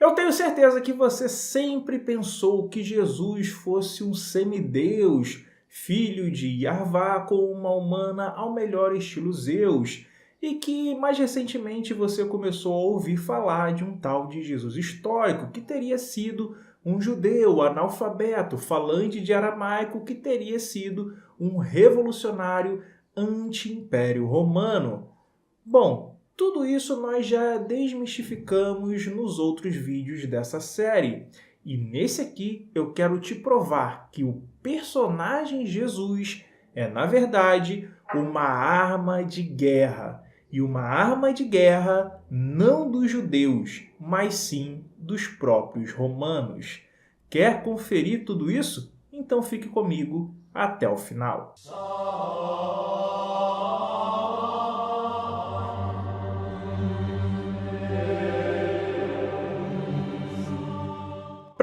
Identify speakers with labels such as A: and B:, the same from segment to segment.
A: Eu tenho certeza que você sempre pensou que Jesus fosse um semideus, filho de Yarvá com uma humana ao melhor estilo Zeus, e que mais recentemente você começou a ouvir falar de um tal de Jesus histórico, que teria sido um judeu analfabeto, falante de aramaico, que teria sido um revolucionário anti-império romano. Bom, tudo isso nós já desmistificamos nos outros vídeos dessa série. E nesse aqui eu quero te provar que o personagem Jesus é, na verdade, uma arma de guerra. E uma arma de guerra não dos judeus, mas sim dos próprios romanos. Quer conferir tudo isso? Então fique comigo até o final.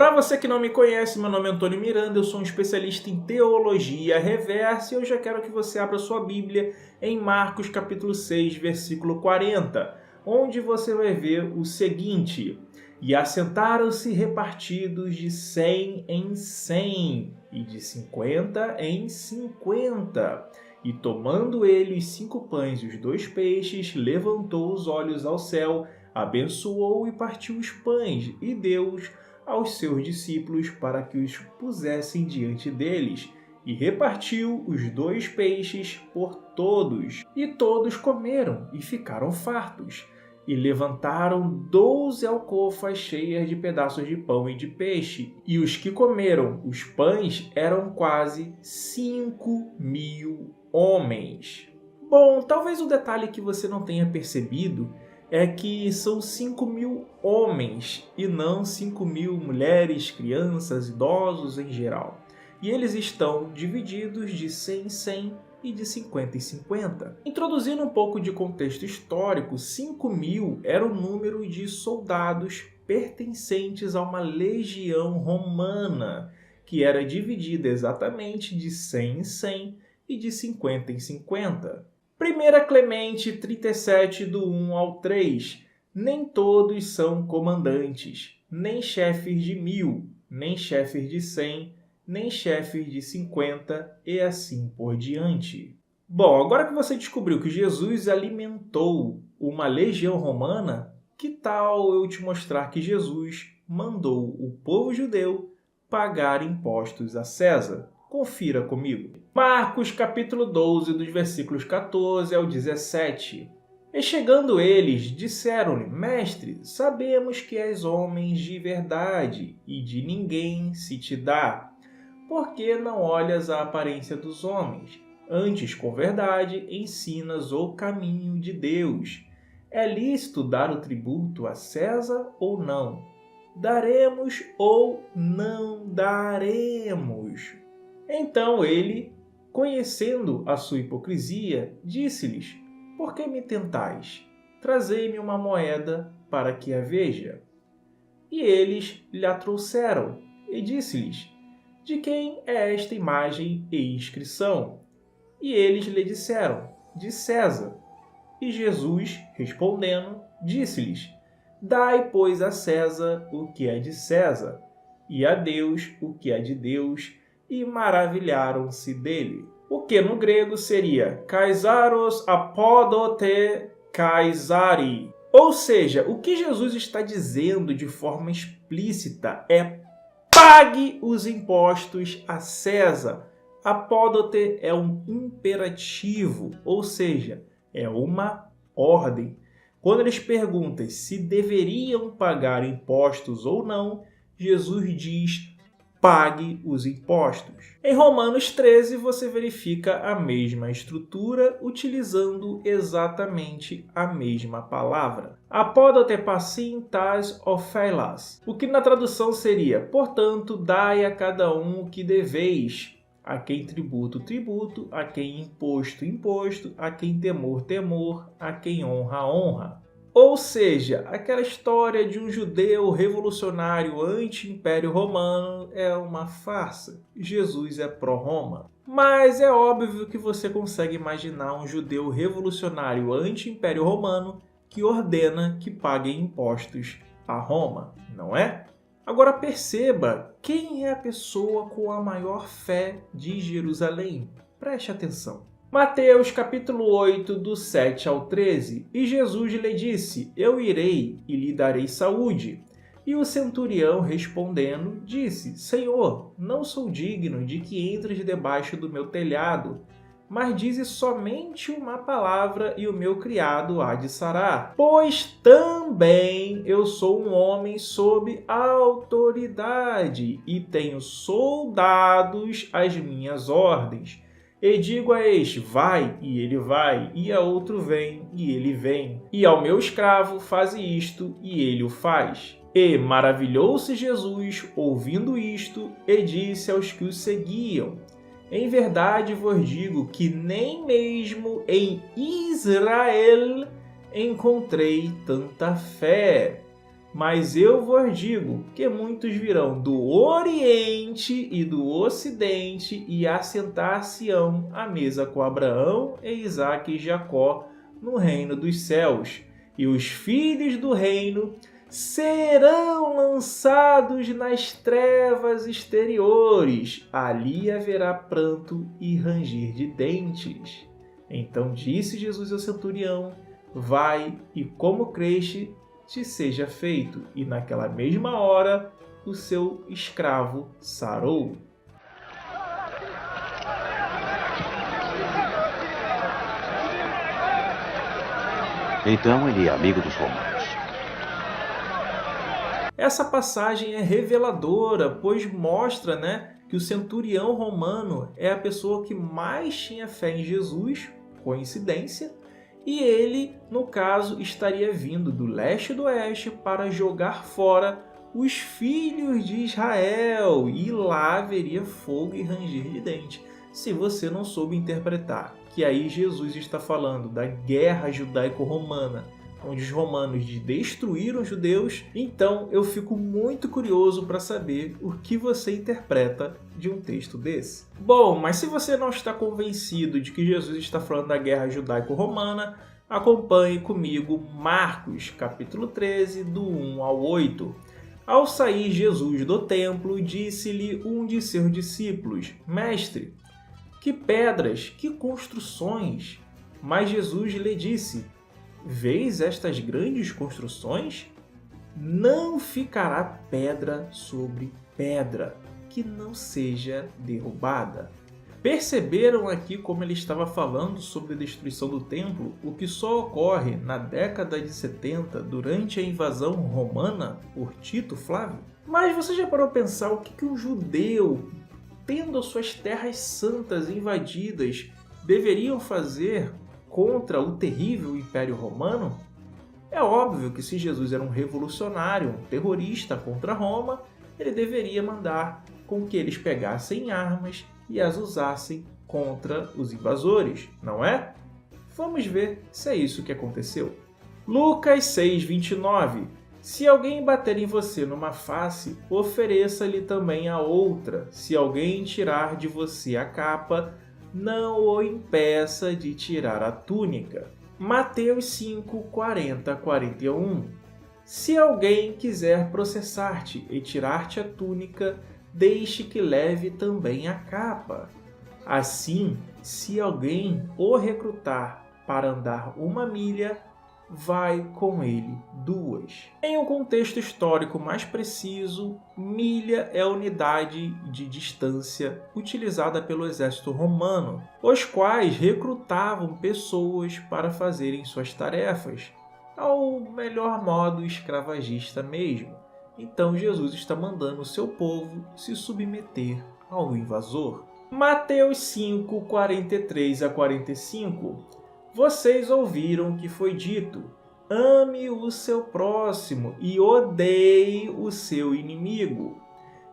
A: Para você que não me conhece, meu nome é Antônio Miranda, eu sou um especialista em teologia reversa e eu já quero que você abra sua Bíblia em Marcos capítulo 6, versículo 40, onde você vai ver o seguinte: E assentaram-se repartidos de 100 em 100 e de 50 em 50. E tomando ele os 5 pães e os 2 peixes, levantou os olhos ao céu, abençoou e partiu os pães e deu-os aos seus discípulos para que os pusessem diante deles, e repartiu os 2 peixes por todos. E todos comeram e ficaram fartos, e levantaram 12 alcofas cheias de pedaços de pão e de peixe, e os que comeram os pães eram quase 5.000 homens. Bom, talvez o detalhe que você não tenha percebido é que são 5.000 homens e não 5.000 mulheres, crianças, idosos em geral. E eles estão divididos de 100 em 100 e de 50 em 50. Introduzindo um pouco de contexto histórico, 5.000 era o número de soldados pertencentes a uma legião romana, que era dividida exatamente de 100 em 100 e de 50 em 50. 1 Clemente 37, do 1 ao 3. Nem todos são comandantes, nem chefes de 1.000, nem chefes de 100, nem chefes de 50, e assim por diante. Bom, agora que você descobriu que Jesus alimentou uma legião romana, que tal eu te mostrar que Jesus mandou o povo judeu pagar impostos a César? Confira comigo. Marcos capítulo 12, dos versículos 14 ao 17. E chegando eles, disseram-lhe: Mestre, sabemos que és homem de verdade, e de ninguém se te dá. Por que não olhas a aparência dos homens? Antes, com verdade, ensinas o caminho de Deus. É lícito dar o tributo a César ou não? Daremos ou não daremos? Então ele, conhecendo a sua hipocrisia, disse-lhes: Por que me tentais? Trazei-me uma moeda para que a veja. E eles lhe a trouxeram, e disse-lhes: De quem é esta imagem e inscrição? E eles lhe disseram: De César. E Jesus, respondendo, disse-lhes: Dai, pois, a César o que é de César, e a Deus o que é de Deus, e maravilharam-se dele. O que no grego seria Kaisaros apodote Kaisari. Ou seja, o que Jesus está dizendo de forma explícita é: pague os impostos a César. Apódote é um imperativo, ou seja, é uma ordem. Quando eles perguntam se deveriam pagar impostos ou não, Jesus diz: pague os impostos. Em Romanos 13, você verifica a mesma estrutura utilizando exatamente a mesma palavra. Apódote passim tais ofeilas, o que na tradução seria: portanto, dai a cada um o que deveis. A quem tributo, tributo, a quem imposto, imposto, a quem temor, temor, a quem honra, honra. Ou seja, aquela história de um judeu revolucionário anti-império romano é uma farsa. Jesus é pró-Roma. Mas é óbvio que você consegue imaginar um judeu revolucionário anti-império romano que ordena que paguem impostos a Roma, não é? Agora perceba, quem é a pessoa com a maior fé de Jerusalém? Preste atenção. Mateus capítulo 8, do 7 ao 13. E Jesus lhe disse: Eu irei e lhe darei saúde. E o centurião, respondendo, disse: Senhor, não sou digno de que entres debaixo do meu telhado, mas dize somente uma palavra e o meu criado há de sarar. Pois também eu sou um homem sob autoridade e tenho soldados às minhas ordens. E digo a este, vai, e ele vai, e a outro vem, e ele vem. E ao meu escravo, faze isto, e ele o faz. E maravilhou-se Jesus, ouvindo isto, e disse aos que o seguiam: Em verdade vos digo que nem mesmo em Israel encontrei tanta fé. Mas eu vos digo que muitos virão do Oriente e do Ocidente e assentar-se-ão à mesa com Abraão, e Isaque e Jacó no reino dos céus. E os filhos do reino serão lançados nas trevas exteriores. Ali haverá pranto e ranger de dentes. Então disse Jesus ao centurião: Vai, e como creste, te seja feito. E naquela mesma hora o seu escravo sarou.
B: Então ele é amigo dos romanos.
A: Essa passagem é reveladora, pois mostra, que o centurião romano é a pessoa que mais tinha fé em Jesus, coincidência, e ele, no caso, estaria vindo do leste e do oeste para jogar fora os filhos de Israel, e lá haveria fogo e ranger de dente. Se você não soube interpretar que aí Jesus está falando da guerra judaico-romana, onde os romanos destruíram os judeus, então eu fico muito curioso para saber o que você interpreta de um texto desse. Bom, mas se você não está convencido de que Jesus está falando da guerra judaico-romana, acompanhe comigo Marcos, capítulo 13, do 1 ao 8. Ao sair Jesus do templo, disse-lhe um de seus discípulos: Mestre, que pedras, que construções! Mas Jesus lhe disse: Vês estas grandes construções? Não ficará pedra sobre pedra, que não seja derrubada. Perceberam aqui como ele estava falando sobre a destruição do templo, o que só ocorre na década de 70, durante a invasão romana por Tito Flávio? Mas você já parou a pensar o que um judeu, tendo as suas terras santas invadidas, deveriam fazer contra o terrível Império Romano? É óbvio que se Jesus era um revolucionário, um terrorista contra Roma, ele deveria mandar com que eles pegassem armas e as usassem contra os invasores, não é? Vamos ver se é isso que aconteceu. Lucas 6:29. Se alguém bater em você numa face, ofereça-lhe também a outra. Se alguém tirar de você a capa, não o impeça de tirar a túnica. Mateus 5:40-41. Se alguém quiser processar-te e tirar-te a túnica, deixe que leve também a capa. Assim, se alguém o recrutar para andar 1 milha, vai com ele 2. Em um contexto histórico mais preciso, milha é a unidade de distância utilizada pelo exército romano, os quais recrutavam pessoas para fazerem suas tarefas, ao melhor modo escravagista mesmo. Então Jesus está mandando o seu povo se submeter ao invasor. Mateus 5:43-45. Vocês ouviram que foi dito: ame o seu próximo e odeie o seu inimigo.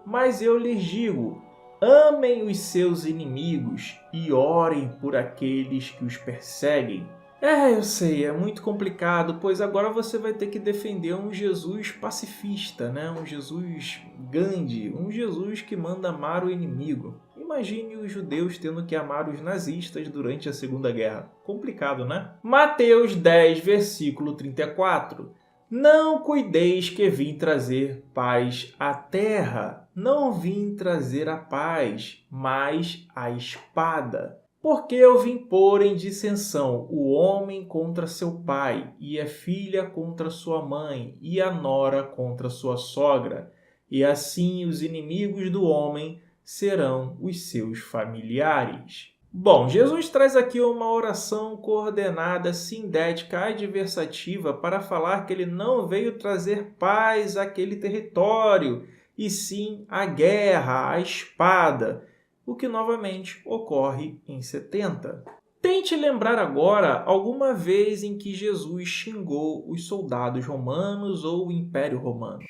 A: Mas eu lhes digo: amem os seus inimigos e orem por aqueles que os perseguem. Eu sei, é muito complicado, pois agora você vai ter que defender um Jesus pacifista, um Jesus Gandhi, um Jesus que manda amar o inimigo. Imagine os judeus tendo que amar os nazistas durante a Segunda Guerra. Complicado, né? Mateus 10, versículo 34. Não cuideis que vim trazer paz à terra. Não vim trazer a paz, mas a espada. Porque eu vim pôr em dissensão o homem contra seu pai, e a filha contra sua mãe, e a nora contra sua sogra. E assim os inimigos do homem serão os seus familiares. Bom, Jesus traz aqui uma oração coordenada, sindética, adversativa para falar que ele não veio trazer paz àquele território, e sim a guerra, a espada, o que novamente ocorre em 70. Tente lembrar agora alguma vez em que Jesus xingou os soldados romanos ou o Império Romano.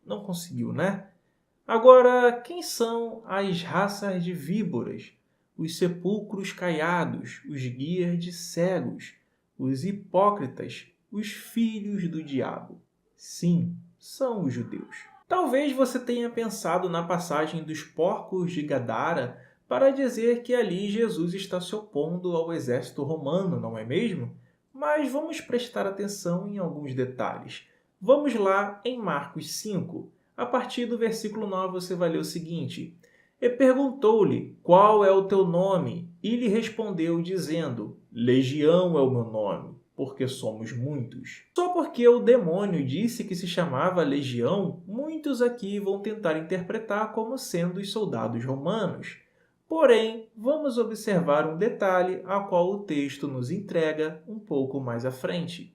A: Não conseguiu, né? Agora, quem são as raças de víboras, os sepulcros caiados, os guias de cegos, os hipócritas, os filhos do diabo? Sim, são os judeus. Talvez você tenha pensado na passagem dos porcos de Gadara para dizer que ali Jesus está se opondo ao exército romano, não é mesmo? Mas vamos prestar atenção em alguns detalhes. Vamos lá em Marcos 5. A partir do versículo 9 você vai ler o seguinte: E perguntou-lhe, qual é o teu nome? E lhe respondeu, dizendo, Legião é o meu nome, porque somos muitos. Só porque o demônio disse que se chamava Legião, muitos aqui vão tentar interpretar como sendo os soldados romanos. Porém, vamos observar um detalhe a qual o texto nos entrega um pouco mais à frente.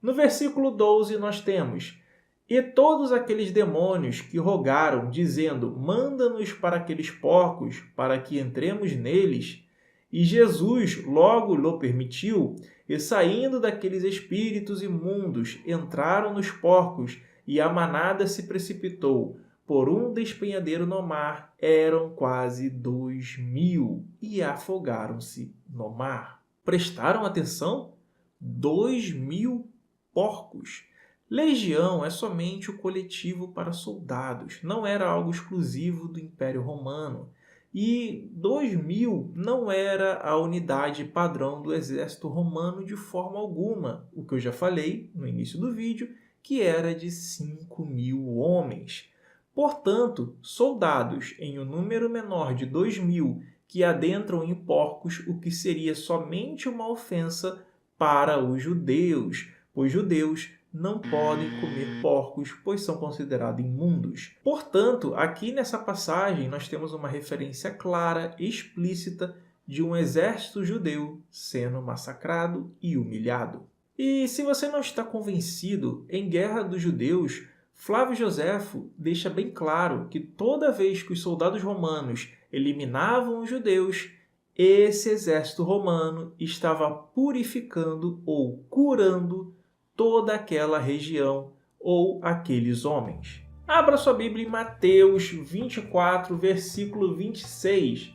A: No versículo 12 nós temos: E todos aqueles demônios que rogaram, dizendo, manda-nos para aqueles porcos, para que entremos neles. E Jesus logo lhe permitiu, e saindo daqueles espíritos imundos, entraram nos porcos, e a manada se precipitou. Por um despenhadeiro no mar, eram quase 2.000, e afogaram-se no mar. Prestaram atenção? 2.000 porcos. Legião é somente o coletivo para soldados, não era algo exclusivo do Império Romano. E 2.000 não era a unidade padrão do exército romano de forma alguma, o que eu já falei no início do vídeo, que era de 5.000 homens. Portanto, soldados em um número menor de 2.000 que adentram em porcos, o que seria somente uma ofensa para os judeus, pois judeus não podem comer porcos, pois são considerados imundos. Portanto, aqui nessa passagem nós temos uma referência clara, explícita, de um exército judeu sendo massacrado e humilhado. E se você não está convencido, em Guerra dos Judeus, Flávio Joséfo deixa bem claro que toda vez que os soldados romanos eliminavam os judeus, esse exército romano estava purificando ou curando toda aquela região ou aqueles homens. Abra sua Bíblia em Mateus 24, versículo 26.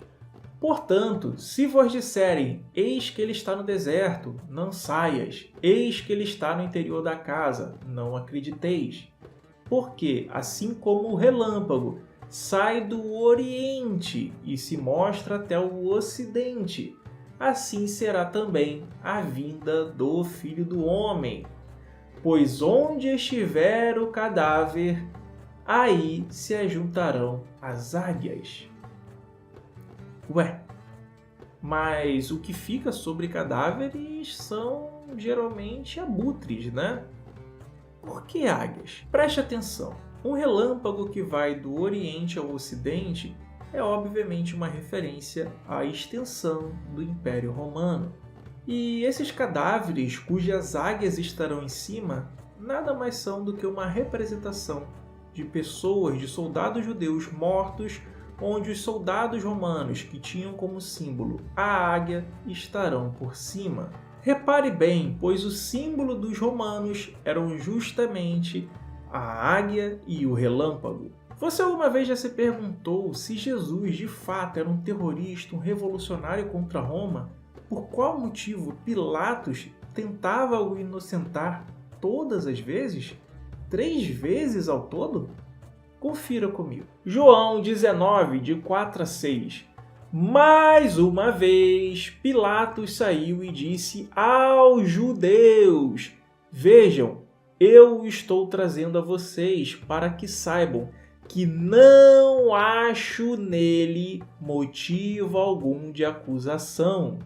A: Portanto, se vos disserem, eis que ele está no deserto, não saias, eis que ele está no interior da casa, não acrediteis. Porque, assim como o relâmpago sai do oriente e se mostra até o ocidente, assim será também a vinda do Filho do Homem. Pois onde estiver o cadáver, aí se ajuntarão as águias. Ué, mas o que fica sobre cadáveres são geralmente abutres, né? Por que águias? Preste atenção, um relâmpago que vai do Oriente ao Ocidente é obviamente uma referência à extensão do Império Romano. E esses cadáveres, cujas águias estarão em cima, nada mais são do que uma representação de pessoas, de soldados judeus mortos, onde os soldados romanos, que tinham como símbolo a águia, estarão por cima. Repare bem, pois o símbolo dos romanos eram justamente a águia e o relâmpago. Você alguma vez já se perguntou se Jesus de fato era um terrorista, um revolucionário contra Roma? Por qual motivo Pilatos tentava o inocentar todas as vezes? 3 vezes ao todo? Confira comigo. João 19, de 4 a 6. Mais uma vez, Pilatos saiu e disse aos judeus: Vejam, eu estou trazendo a vocês para que saibam que não acho nele motivo algum de acusação.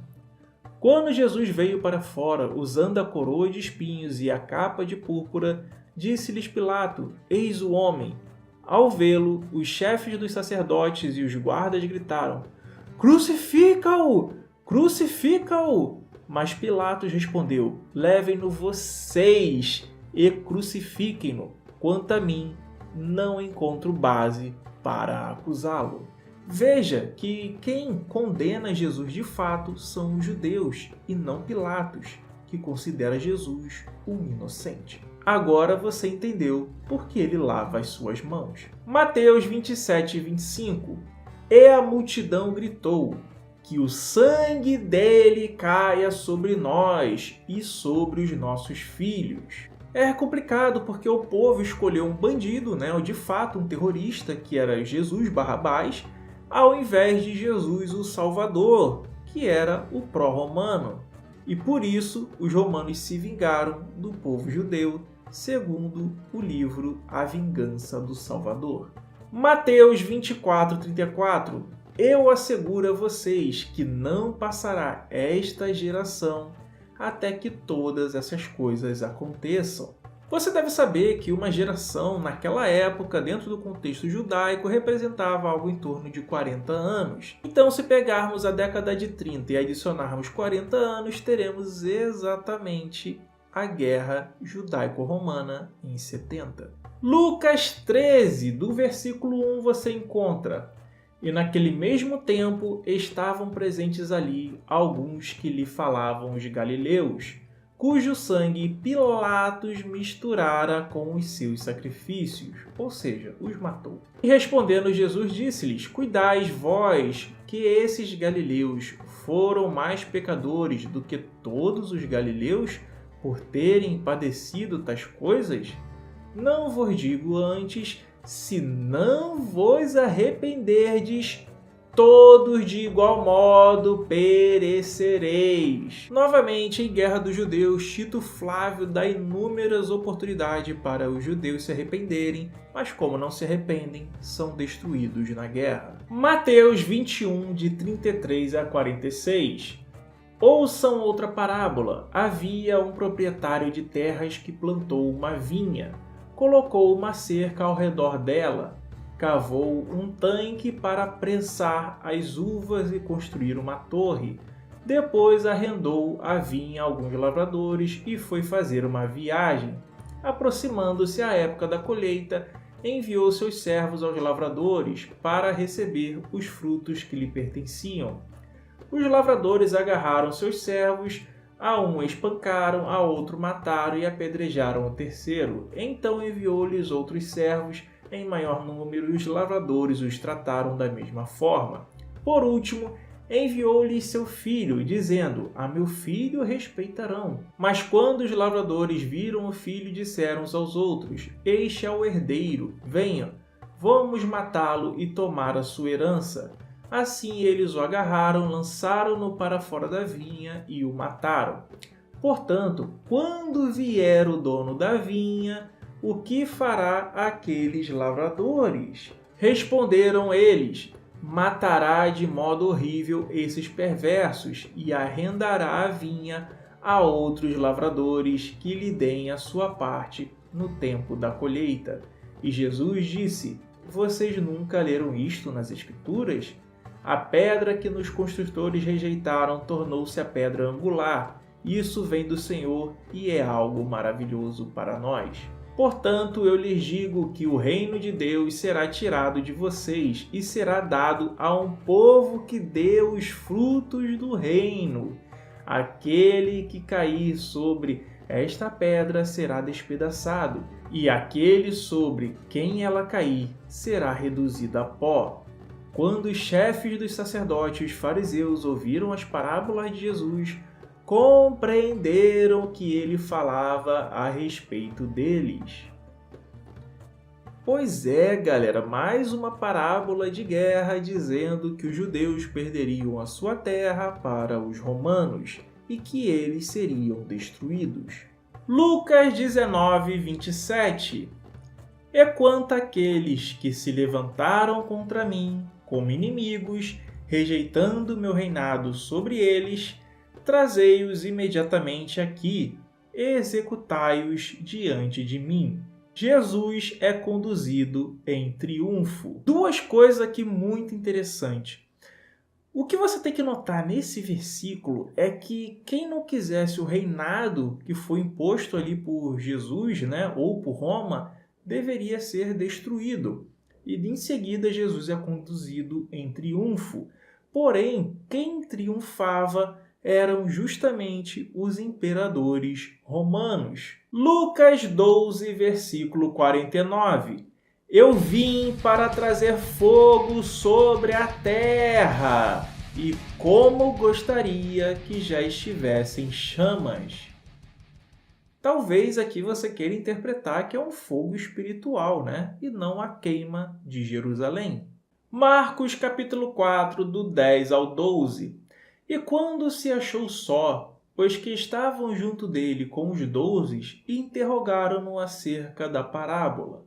A: Quando Jesus veio para fora, usando a coroa de espinhos e a capa de púrpura, disse-lhes Pilato: Eis o homem. Ao vê-lo, os chefes dos sacerdotes e os guardas gritaram: Crucifica-o! Crucifica-o! Mas Pilatos respondeu: Levem-no vocês e crucifiquem-no. Quanto a mim, não encontro base para acusá-lo. Veja que quem condena Jesus de fato são os judeus e não Pilatos, que considera Jesus um inocente. Agora você entendeu por que ele lava as suas mãos. Mateus 27 e 25. E a multidão gritou: Que o sangue dele caia sobre nós e sobre os nossos filhos. É complicado porque o povo escolheu um bandido, ou de fato um terrorista, que era Jesus Barrabás, ao invés de Jesus o Salvador, que era o pró-romano. E por isso os romanos se vingaram do povo judeu, segundo o livro A Vingança do Salvador. Mateus 24, 34. Eu asseguro a vocês que não passará esta geração até que todas essas coisas aconteçam. Você deve saber que uma geração, naquela época, dentro do contexto judaico, representava algo em torno de 40 anos. Então, se pegarmos a década de 30 e adicionarmos 40 anos, teremos exatamente a Guerra Judaico-Romana em 70. Lucas 13, do versículo 1, você encontra: E naquele mesmo tempo estavam presentes ali alguns que lhe falavam os galileus, cujo sangue Pilatos misturara com os seus sacrifícios, ou seja, os matou. E respondendo Jesus disse-lhes: Cuidais vós que esses galileus foram mais pecadores do que todos os galileus por terem padecido tais coisas? Não vos digo antes, se não vos arrependerdes, todos de igual modo perecereis. Novamente, em Guerra dos Judeus, Tito Flávio dá inúmeras oportunidades para os judeus se arrependerem, mas como não se arrependem, são destruídos na guerra. Mateus 21, de 33 a 46. Ouçam outra parábola. Havia um proprietário de terras que plantou uma vinha, colocou uma cerca ao redor dela, cavou um tanque para prensar as uvas e construir uma torre. Depois arrendou a vinha a alguns lavradores e foi fazer uma viagem. Aproximando-se a época da colheita, enviou seus servos aos lavradores para receber os frutos que lhe pertenciam. Os lavradores agarraram seus servos, a um espancaram, a outro mataram e apedrejaram o terceiro. Então enviou-lhes outros servos em maior número e os lavradores os trataram da mesma forma. Por último, enviou-lhes seu filho, dizendo: A meu filho respeitarão. Mas quando os lavradores viram o filho, disseram uns aos outros: Este é o herdeiro, venha, vamos matá-lo e tomar a sua herança. Assim eles o agarraram, lançaram-no para fora da vinha e o mataram. Portanto, quando vier o dono da vinha, o que fará aqueles lavradores? Responderam eles: Matará de modo horrível esses perversos e arrendará a vinha a outros lavradores que lhe deem a sua parte no tempo da colheita. E Jesus disse: Vocês nunca leram isto nas Escrituras? A pedra que nos construtores rejeitaram tornou-se a pedra angular. Isso vem do Senhor e é algo maravilhoso para nós. Portanto, eu lhes digo que o reino de Deus será tirado de vocês e será dado a um povo que dê os frutos do reino. Aquele que cair sobre esta pedra será despedaçado, e aquele sobre quem ela cair será reduzido a pó. Quando os chefes dos sacerdotes e os fariseus ouviram as parábolas de Jesus, compreenderam que ele falava a respeito deles. Pois é, galera, mais uma parábola de guerra dizendo que os judeus perderiam a sua terra para os romanos e que eles seriam destruídos. Lucas 19, 27. E quanto àqueles que se levantaram contra mim como inimigos, rejeitando meu reinado sobre eles, trazei-os imediatamente aqui, e executai-os diante de mim. Jesus é conduzido em triunfo. Duas coisas aqui muito interessantes. O que você tem que notar nesse versículo é que quem não quisesse o reinado que foi imposto ali por Jesus, né, ou por Roma, deveria ser destruído. E em seguida Jesus é conduzido em triunfo. Porém, quem triunfava eram justamente os imperadores romanos. Lucas 12, versículo 49. Eu vim para trazer fogo sobre a terra, e como gostaria que já estivessem chamas. Talvez aqui você queira interpretar que é um fogo espiritual, né? E não a queima de Jerusalém. Marcos capítulo 4, do 10 ao 12. E quando se achou só, os que estavam junto dele com os 12 interrogaram-no acerca da parábola.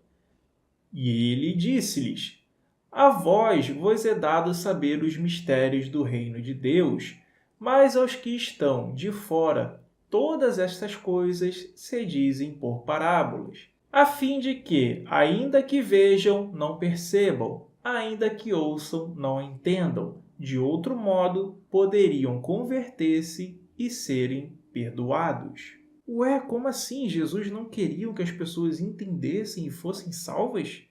A: E ele disse-lhes: A vós vos é dado saber os mistérios do reino de Deus, mas aos que estão de fora, todas estas coisas se dizem por parábolas, a fim de que, ainda que vejam, não percebam, ainda que ouçam, não entendam. De outro modo, poderiam converter-se e serem perdoados. Ué, como assim? Jesus não queria que as pessoas entendessem e fossem salvas?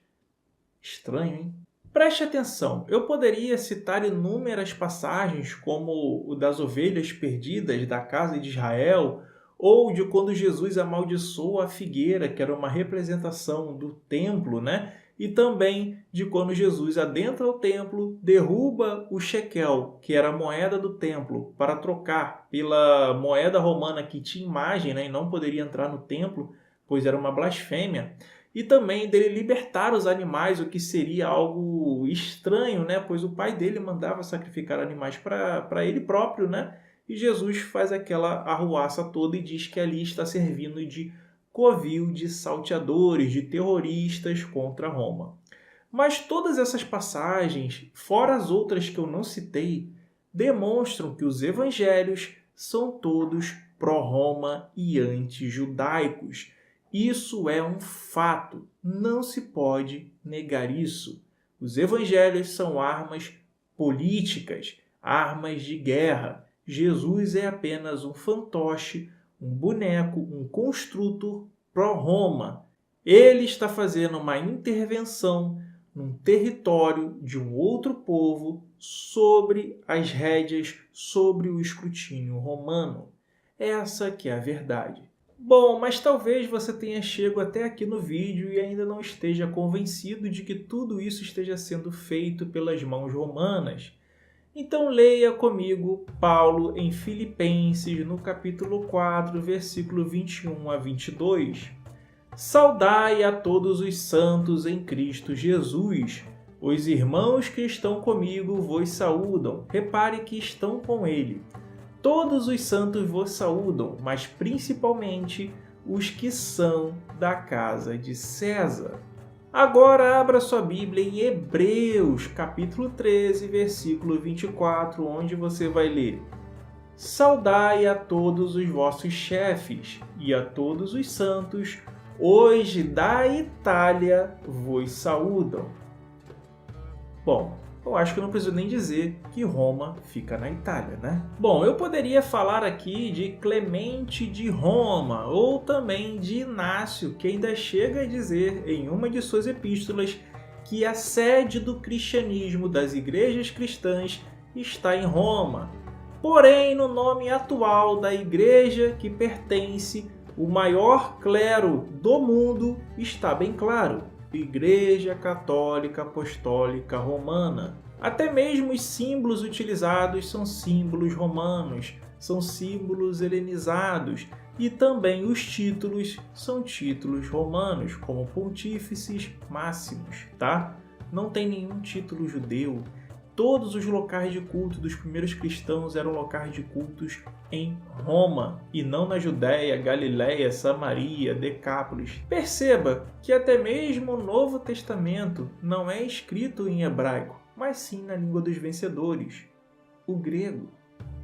A: Estranho, hein? Preste atenção, eu poderia citar inúmeras passagens, como o das ovelhas perdidas da casa de Israel, ou de quando Jesus amaldiçoou a figueira, que era uma representação do templo, né? E também de quando Jesus adentra o templo, derruba o shekel, que era a moeda do templo, para trocar pela moeda romana que tinha imagem, né? E não poderia entrar no templo, pois era uma blasfêmia. E também dele libertar os animais, o que seria algo estranho, né? Pois o pai dele mandava sacrificar animais para ele próprio, né? E Jesus faz aquela arruaça toda e diz que ali está servindo de covil de salteadores, de terroristas contra Roma. Mas todas essas passagens, fora as outras que eu não citei, demonstram que os evangelhos são todos pró-Roma e anti-judaicos. Isso é um fato, não se pode negar isso. Os evangelhos são armas políticas, armas de guerra. Jesus é apenas um fantoche, um boneco, um construtor pró-Roma. Ele está fazendo uma intervenção num território de um outro povo sobre as rédeas, sobre o escrutínio romano. Essa que é a verdade. Bom, mas talvez você tenha chegado até aqui no vídeo e ainda não esteja convencido de que tudo isso esteja sendo feito pelas mãos romanas. Então leia comigo Paulo em Filipenses, no capítulo 4, versículo 21 a 22. Saudai a todos os santos em Cristo Jesus. Os irmãos que estão comigo vos saúdam. Repare que estão com ele. Todos os santos vos saúdam, mas principalmente os que são da casa de César. Agora abra sua Bíblia em Hebreus, capítulo 13, versículo 24, onde você vai ler: Saudai a todos os vossos chefes e a todos os santos, hoje da Itália vos saúdam. Bom, eu acho que eu não preciso nem dizer que Roma fica na Itália, né? Bom, eu poderia falar aqui de Clemente de Roma, ou também de Inácio, que ainda chega a dizer em uma de suas epístolas que a sede do cristianismo das igrejas cristãs está em Roma. Porém, no nome atual da igreja que pertence o maior clero do mundo está bem claro: Igreja Católica Apostólica Romana. Até mesmo os símbolos utilizados são símbolos romanos. são símbolos helenizados e também os títulos são títulos romanos, como pontífices máximos, tá? Não tem nenhum título judeu. Todos os locais de culto dos primeiros cristãos eram locais de cultos em Roma e não na Judéia, Galiléia, Samaria, Decápolis. Perceba que até mesmo o Novo Testamento não é escrito em hebraico, mas sim na língua dos vencedores, o grego.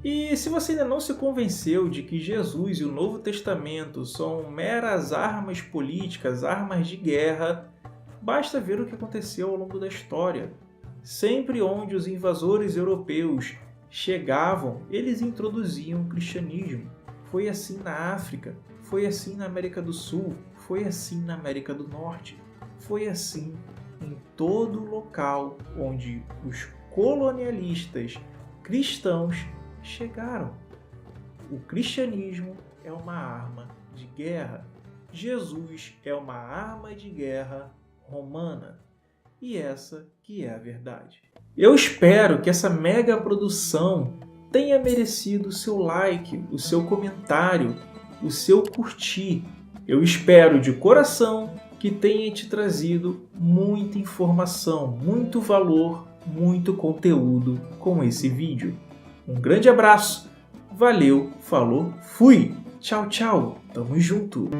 A: E se você ainda não se convenceu de que Jesus e o Novo Testamento são meras armas políticas, armas de guerra, basta ver o que aconteceu ao longo da história. Sempre onde os invasores europeus chegavam, eles introduziam o cristianismo. Foi assim na África, foi assim na América do Sul, foi assim na América do Norte, foi assim em todo local onde os colonialistas cristãos chegaram. O cristianismo é uma arma de guerra. Jesus é uma arma de guerra romana. E essa que é a verdade. Eu espero que essa mega produção tenha merecido o seu like, o seu comentário, o seu curtir. Eu espero de coração que tenha te trazido muita informação, muito valor, muito conteúdo com esse vídeo. Um grande abraço, valeu, falou, fui! Tchau, tchau, tamo junto!